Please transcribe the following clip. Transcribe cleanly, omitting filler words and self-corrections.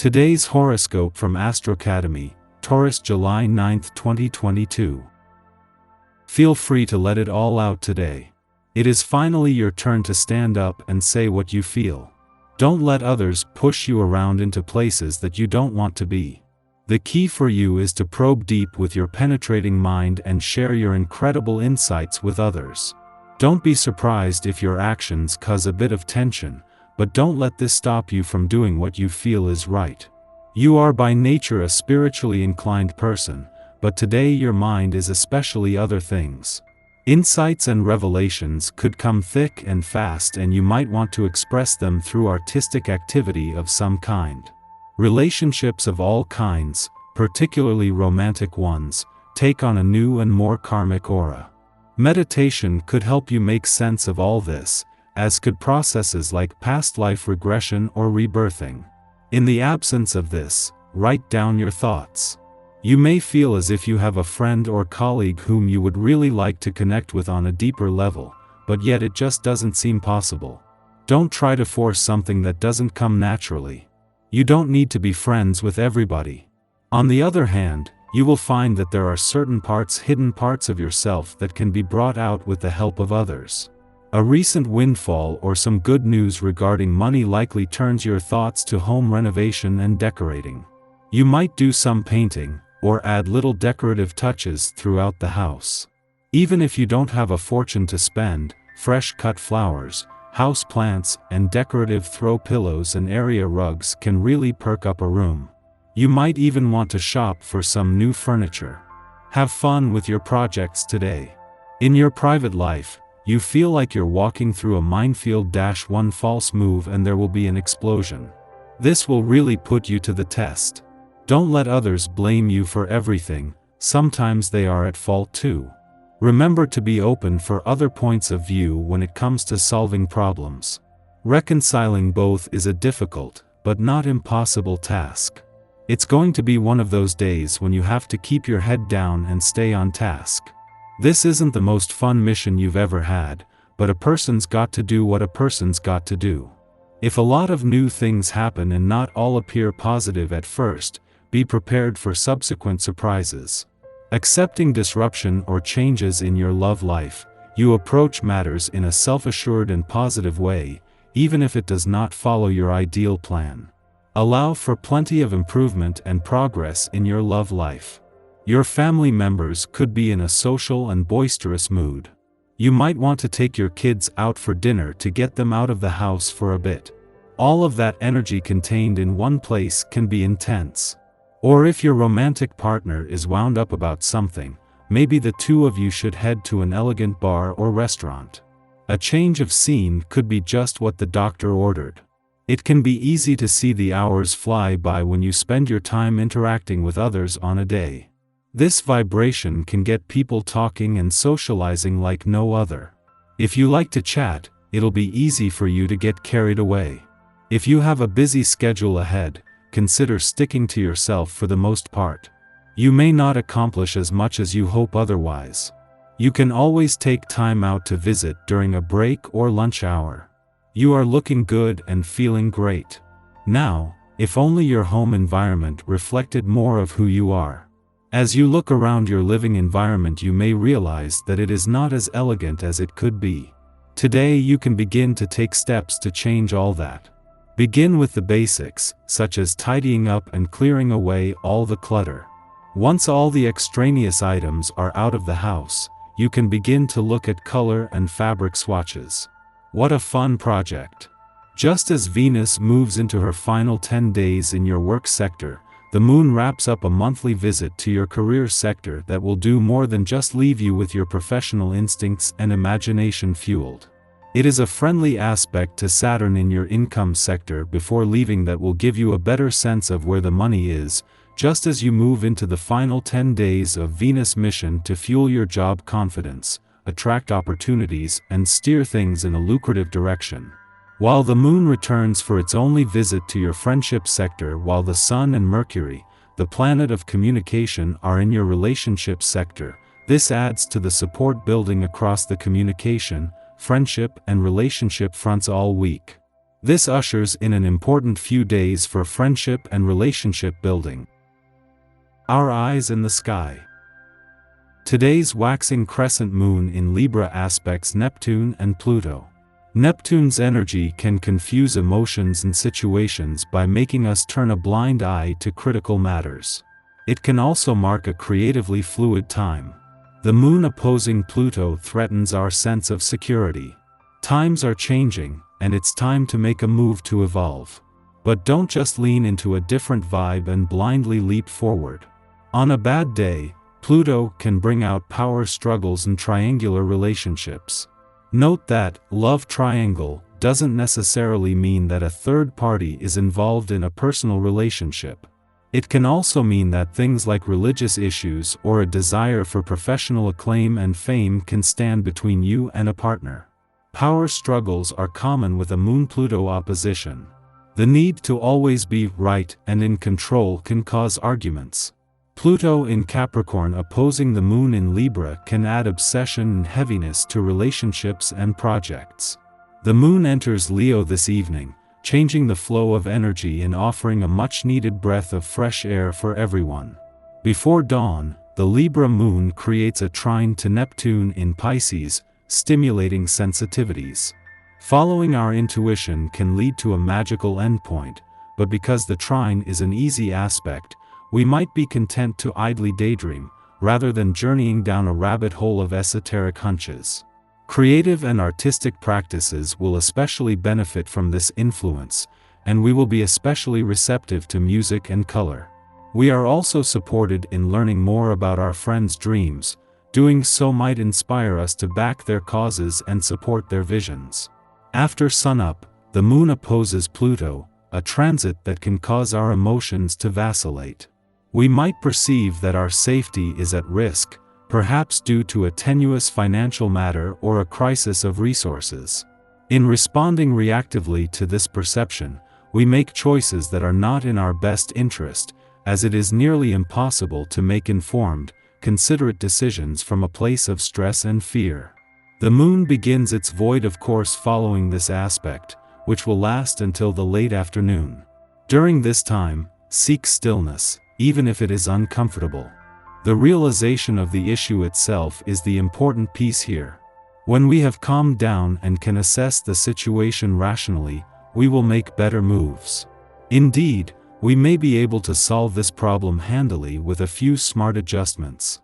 Today's horoscope from Astro Academy, Taurus, July 9, 2022. Feel free to let it all out today. It is finally your turn to stand up and say what you feel. Don't let others push you around into places that you don't want to be. The key for you is to probe deep with your penetrating mind and share your incredible insights with others. Don't be surprised if your actions cause a bit of tension, but don't let this stop you from doing what you feel is right. You are by nature a spiritually inclined person, but today your mind is especially other things. Insights and revelations could come thick and fast, and you might want to express them through artistic activity of some kind. Relationships of all kinds, particularly romantic ones, take on a new and more karmic aura. Meditation could help you make sense of all this, as could processes like past life regression or rebirthing. In the absence of this, write down your thoughts. You may feel as if you have a friend or colleague whom you would really like to connect with on a deeper level, but yet it just doesn't seem possible. Don't try to force something that doesn't come naturally. You don't need to be friends with everybody. On the other hand, you will find that there are certain hidden parts of yourself that can be brought out with the help of others. A recent windfall or some good news regarding money likely turns your thoughts to home renovation and decorating. You might do some painting, or add little decorative touches throughout the house. Even if you don't have a fortune to spend, fresh cut flowers, house plants, and decorative throw pillows and area rugs can really perk up a room. You might even want to shop for some new furniture. Have fun with your projects today. In your private life, you feel like you're walking through a minefield. One false move and there will be an explosion. This will really put you to the test. Don't let others blame you for everything, sometimes they are at fault too. Remember to be open for other points of view when it comes to solving problems. Reconciling both is a difficult, but not impossible task. It's going to be one of those days when you have to keep your head down and stay on task. This isn't the most fun mission you've ever had, but a person's got to do what a person's got to do. If a lot of new things happen and not all appear positive at first, be prepared for subsequent surprises. Accepting disruption or changes in your love life, you approach matters in a self-assured and positive way, even if it does not follow your ideal plan. Allow for plenty of improvement and progress in your love life. Your family members could be in a social and boisterous mood. You might want to take your kids out for dinner to get them out of the house for a bit. All of that energy contained in one place can be intense. Or if your romantic partner is wound up about something, maybe the two of you should head to an elegant bar or restaurant. A change of scene could be just what the doctor ordered. It can be easy to see the hours fly by when you spend your time interacting with others on a day. This vibration can get people talking and socializing like no other. If you like to chat, it'll be easy for you to get carried away. If you have a busy schedule ahead, consider sticking to yourself for the most part. You may not accomplish as much as you hope otherwise. You can always take time out to visit during a break or lunch hour. You are looking good and feeling great. Now, if only your home environment reflected more of who you are. As you look around your living environment, you may realize that it is not as elegant as it could be. Today you can begin to take steps to change all that. Begin with the basics, such as tidying up and clearing away all the clutter. Once all the extraneous items are out of the house, you can begin to look at color and fabric swatches. What a fun project! Just as Venus moves into her final 10 days in your work sector, the moon wraps up a monthly visit to your career sector that will do more than just leave you with your professional instincts and imagination fueled. It is a friendly aspect to Saturn in your income sector before leaving that will give you a better sense of where the money is, just as you move into the final 10 days of Venus mission to fuel your job confidence, attract opportunities, and steer things in a lucrative direction. While the moon returns for its only visit to your friendship sector, while the Sun and Mercury, the planet of communication, are in your relationship sector, this adds to the support building across the communication, friendship, and relationship fronts all week. This ushers in an important few days for friendship and relationship building. Our eyes in the sky. Today's waxing crescent moon in Libra aspects Neptune and Pluto. Neptune's energy can confuse emotions and situations by making us turn a blind eye to critical matters. It can also mark a creatively fluid time. The moon opposing Pluto threatens our sense of security. Times are changing, and it's time to make a move to evolve. But don't just lean into a different vibe and blindly leap forward. On a bad day, Pluto can bring out power struggles and triangular relationships. Note that love triangle doesn't necessarily mean that a third party is involved in a personal relationship. It can also mean that things like religious issues or a desire for professional acclaim and fame can stand between you and a partner. Power struggles are common with a Moon-Pluto opposition. The need to always be right and in control can cause arguments. Pluto in Capricorn opposing the Moon in Libra can add obsession and heaviness to relationships and projects. The Moon enters Leo this evening, changing the flow of energy and offering a much-needed breath of fresh air for everyone. Before dawn, the Libra Moon creates a trine to Neptune in Pisces, stimulating sensitivities. Following our intuition can lead to a magical endpoint, but because the trine is an easy aspect, we might be content to idly daydream, rather than journeying down a rabbit hole of esoteric hunches. Creative and artistic practices will especially benefit from this influence, and we will be especially receptive to music and color. We are also supported in learning more about our friends' dreams. Doing so might inspire us to back their causes and support their visions. After sunup, the Moon opposes Pluto, a transit that can cause our emotions to vacillate. We might perceive that our safety is at risk, perhaps due to a tenuous financial matter or a crisis of resources. In responding reactively to this perception, we make choices that are not in our best interest, as it is nearly impossible to make informed, considerate decisions from a place of stress and fear. The Moon begins its void of course following this aspect, which will last until the late afternoon. During this time, seek stillness, even if it is uncomfortable. The realization of the issue itself is the important piece here. When we have calmed down and can assess the situation rationally, we will make better moves. Indeed, we may be able to solve this problem handily with a few smart adjustments.